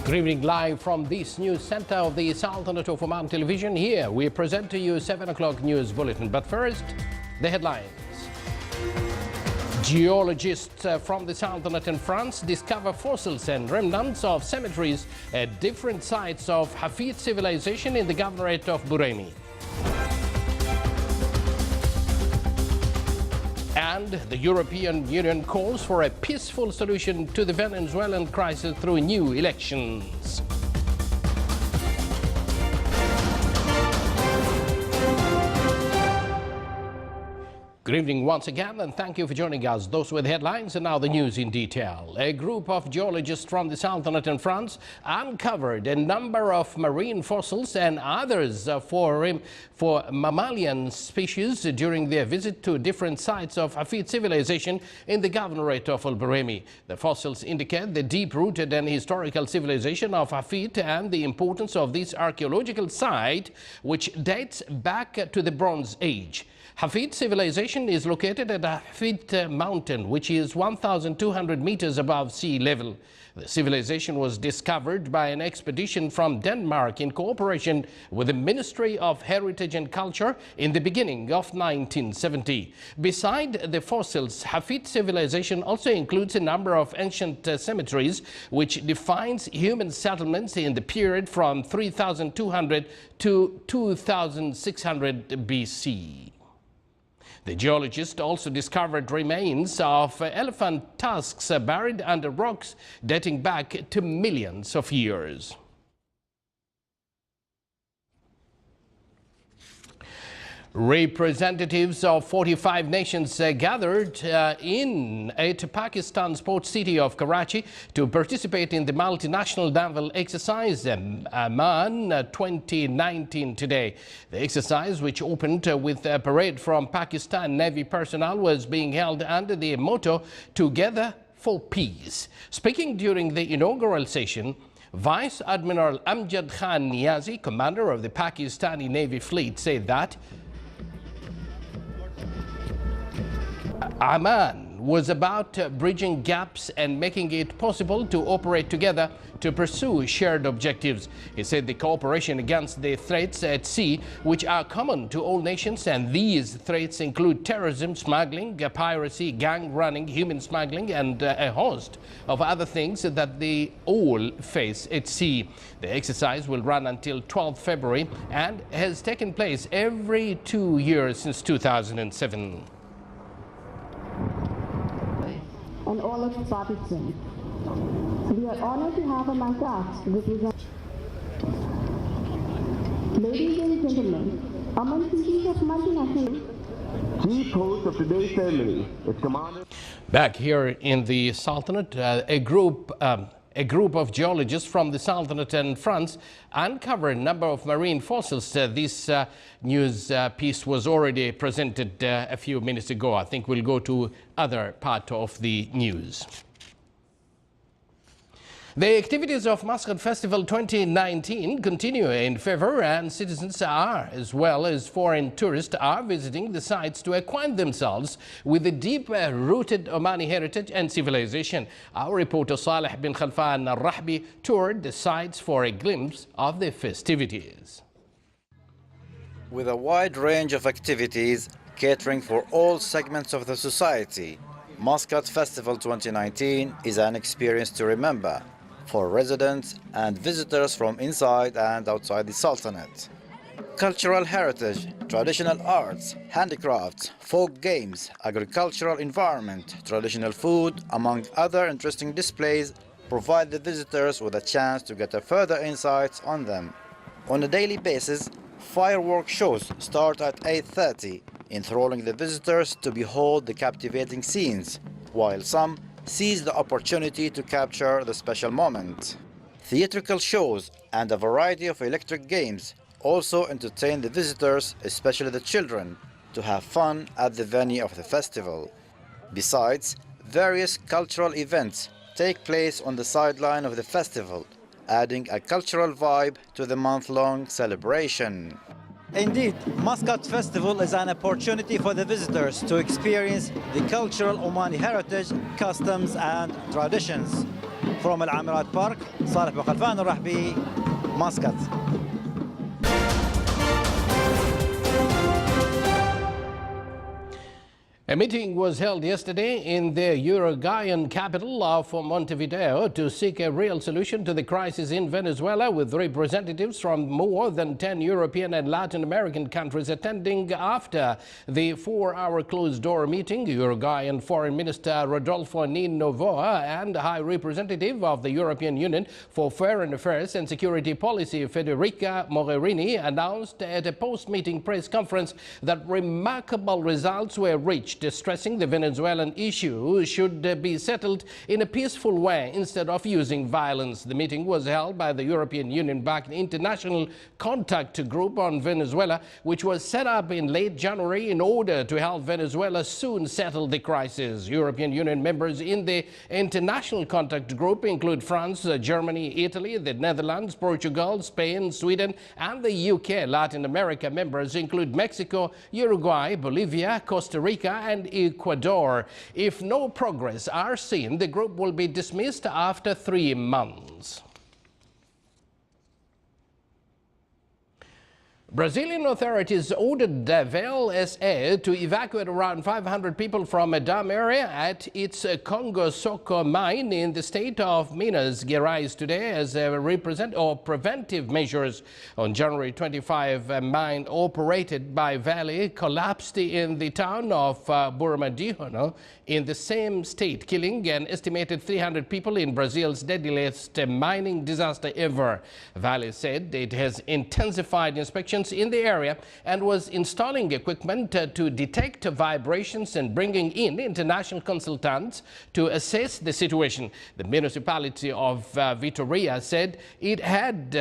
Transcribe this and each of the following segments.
Good evening, live from this news center of the Sultanate of Oman Television. Here we present to you 7 o'clock news bulletin. But first, the headlines. Geologists from the Sultanate and France discover fossils and remnants of cemeteries at different sites of Hafid civilization in the governorate of Buraymi. And the European Union calls for a peaceful solution to the Venezuelan crisis through new elections. Good evening once again, and thank you for joining us. Those were the headlines, and now the news in detail. A group of geologists from the Sultanate and France uncovered a number of marine fossils and others for mammalian species during their visit to different sites of Hafid civilization in the governorate of Al-Buraymi. The fossils indicate the deep-rooted and historical civilization of Hafid and the importance of this archaeological site, which dates back to the Bronze Age. Hafid civilization is located at Hafid mountain, which is 1,200 meters above sea level. The civilization was discovered by an expedition from Denmark in cooperation with the Ministry of Heritage and Culture in the beginning of 1970. Beside the fossils, Hafid civilization also includes a number of ancient cemeteries, which defines human settlements in the period from 3,200 to 2,600 BC. The geologists also discovered remains of elephant tusks buried under rocks dating back to millions of years. Representatives of 45 nations gathered at Pakistan's port city of Karachi to participate in the multinational naval exercise Amman 2019 today. The exercise, which opened with a parade from Pakistan Navy personnel, was being held under the motto "Together for Peace." Speaking during the inaugural session, Vice Admiral Amjad Khan Niazi, commander of the Pakistani Navy fleet, said that Amman was about bridging gaps and making it possible to operate together to pursue shared objectives. He said the cooperation against the threats at sea, which are common to all nations, and these threats include terrorism, smuggling, piracy, gang running, human smuggling, and a host of other things that they all face at sea. The exercise will run until 12 February and has taken place every 2 years since 2007. And all its participants. We are honored to have among us represent. Ladies and gentlemen, among cities of multinational. Chief host of today's ceremony is Commander. Back here in the Sultanate, a group of geologists from the Sultanate and France uncovered a number of marine fossils. This news piece was already presented a few minutes ago. I think we'll go to other part of the news. The activities of Muscat Festival 2019 continue in favor, and citizens are, as well as foreign tourists, are visiting the sites to acquaint themselves with the deep-rooted Omani heritage and civilization. Our reporter Saleh bin Khalfan al-Rahbi toured the sites for a glimpse of the festivities. With a wide range of activities catering for all segments of the society, Muscat Festival 2019 is an experience to remember for residents and visitors from inside and outside the Sultanate. Cultural heritage, traditional arts, handicrafts, folk games, agricultural environment, traditional food, among other interesting displays, provide the visitors with a chance to get a further insights on them. On a daily basis, firework shows start at 8:30, enthralling the visitors to behold the captivating scenes, while some seize the opportunity to capture the special moment. Theatrical shows and a variety of electric games also entertain the visitors, especially the children, to have fun at the venue of the festival. Besides, various cultural events take place on the sideline of the festival, adding a cultural vibe to the month-long celebration. Indeed, Muscat Festival is an opportunity for the visitors to experience the cultural Omani heritage, customs and traditions. from العامرات بارك. صالح بخلفان الرحبي، مسقط. A meeting was held yesterday in the Uruguayan capital of Montevideo to seek a real solution to the crisis in Venezuela, with representatives from more than 10 European and Latin American countries attending. After the 4-hour closed-door meeting, Uruguayan Foreign Minister Rodolfo Novoa and High Representative of the European Union for Foreign Affairs and Security Policy Federica Mogherini announced at a post-meeting press conference that remarkable results were reached, stressing the Venezuelan issue should be settled in a peaceful way instead of using violence. The meeting was held by the European Union-backed International Contact Group on Venezuela, which was set up in late January in order to help Venezuela soon settle the crisis. European Union members in the International Contact Group include France, Germany, Italy, the Netherlands, Portugal, Spain, Sweden, and the UK. Latin America members include Mexico, Uruguay, Bolivia, Costa Rica, and Ecuador. If no progress are seen, the group will be dismissed after 3 months. Brazilian authorities ordered Vale SA to evacuate around 500 people from a dam area at its Congo Soco mine in the state of Minas Gerais today as preventive measures. On January 25, a mine operated by Vale collapsed in the town of Brumadinho in the same state, killing an estimated 300 people in Brazil's deadliest mining disaster ever. Vale said it has intensified inspections in the area and was installing equipment to detect vibrations and bringing in international consultants to assess the situation. The municipality of Vitoria said it had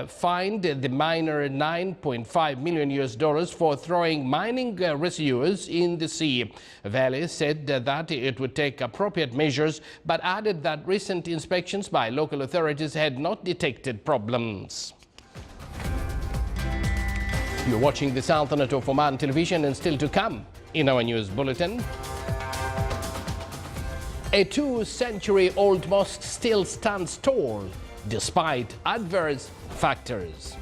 fined the miner $9.5 million for throwing mining residues in the sea. Vale said that it would take appropriate measures, but added that recent inspections by local authorities had not detected problems. You're watching the Sultanate of Oman television, and still to come in our news bulletin. A 2-century-old mosque still stands tall despite adverse factors.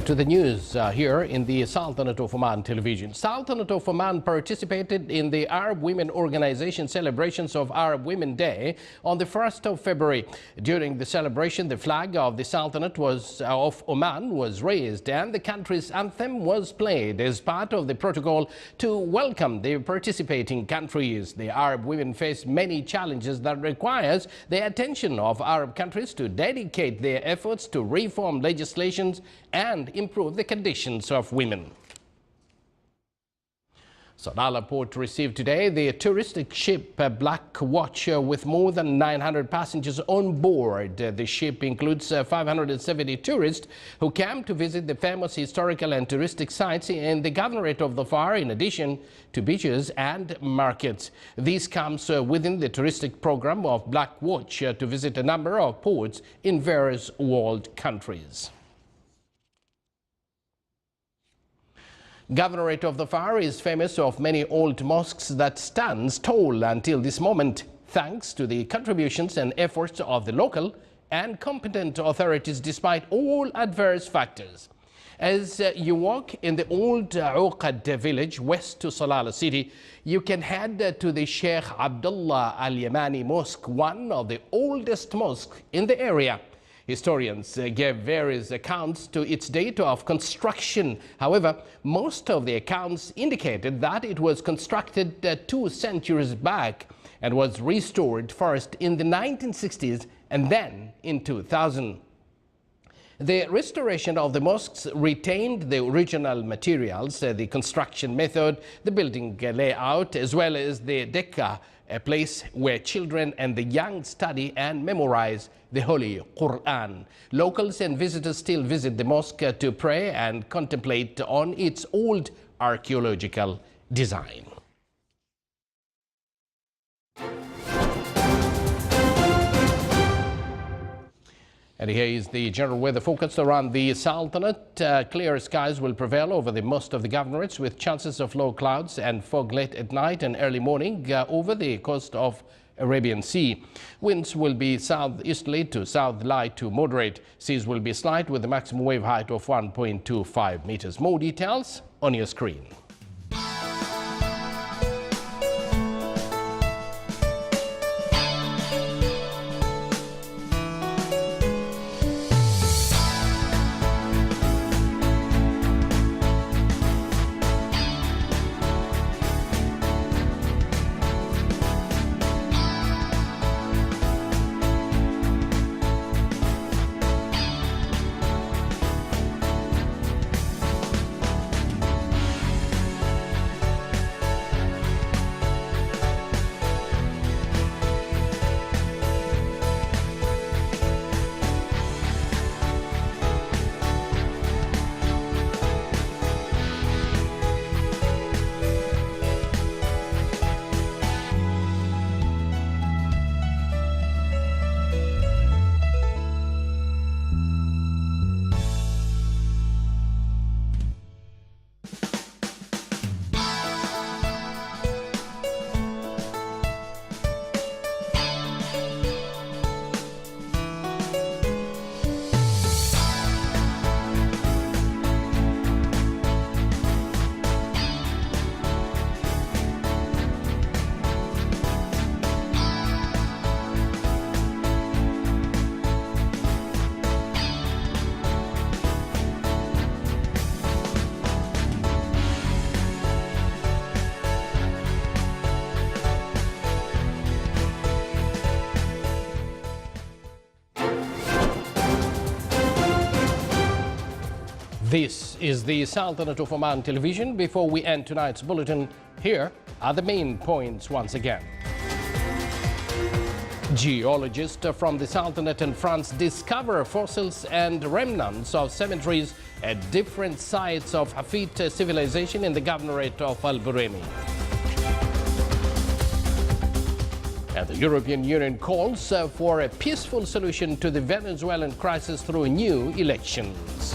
To the news here in the Sultanate of Oman television. Sultanate of Oman participated in the Arab Women Organization celebrations of Arab Women Day on the 1st of February. During the celebration, the flag of the Sultanate of Oman was raised and the country's anthem was played as part of the protocol to welcome the participating countries. The Arab women face many challenges that requires the attention of Arab countries to dedicate their efforts to reform legislations and improve the conditions of women. Salalah Port received today the touristic ship Black Watch with more than 900 passengers on board. The ship includes 570 tourists who came to visit the famous historical and touristic sites in the Governorate of Dhofar, in addition to beaches and markets. This comes within the touristic program of Black Watch to visit a number of ports in various world countries. Governorate of Dhofar is famous of many old mosques that stands tall until this moment, thanks to the contributions and efforts of the local and competent authorities despite all adverse factors. As you walk in the old Uqad village west to Salalah city, you can head to the Sheikh Abdullah Al-Yamani Mosque, one of the oldest mosques in the area. Historians gave various accounts to its date of construction. However, most of the accounts indicated that it was constructed 2 centuries back and was restored first in the 1960s and then in 2000. The restoration of the mosques retained the original materials, the construction method, the building layout, as well as the Decca, a place where children and the young study and memorize the Holy Quran. Locals and visitors still visit the mosque to pray and contemplate on its old archaeological design. And here is the general weather forecast around the Sultanate. Clear skies will prevail over the most of the governorates, with chances of low clouds and fog late at night and early morning over the coast of Arabian Sea. Winds will be southeasterly to south light to moderate. Seas will be slight with a maximum wave height of 1.25 meters. More details on your screen. This is the Sultanate of Oman television. Before we end tonight's bulletin, here are the main points once again. Geologists from the Sultanate and France discover fossils and remnants of cemeteries at different sites of Hafid civilization in the governorate of Al-Buremi. And the European Union calls for a peaceful solution to the Venezuelan crisis through new elections.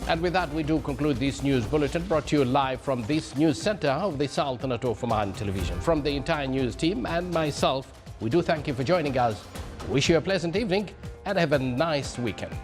And with that, we do conclude this news bulletin brought to you live from this news center of the Sultanate of Oman television. From the entire news team and myself, we do thank you for joining us. Wish you a pleasant evening and have a nice weekend.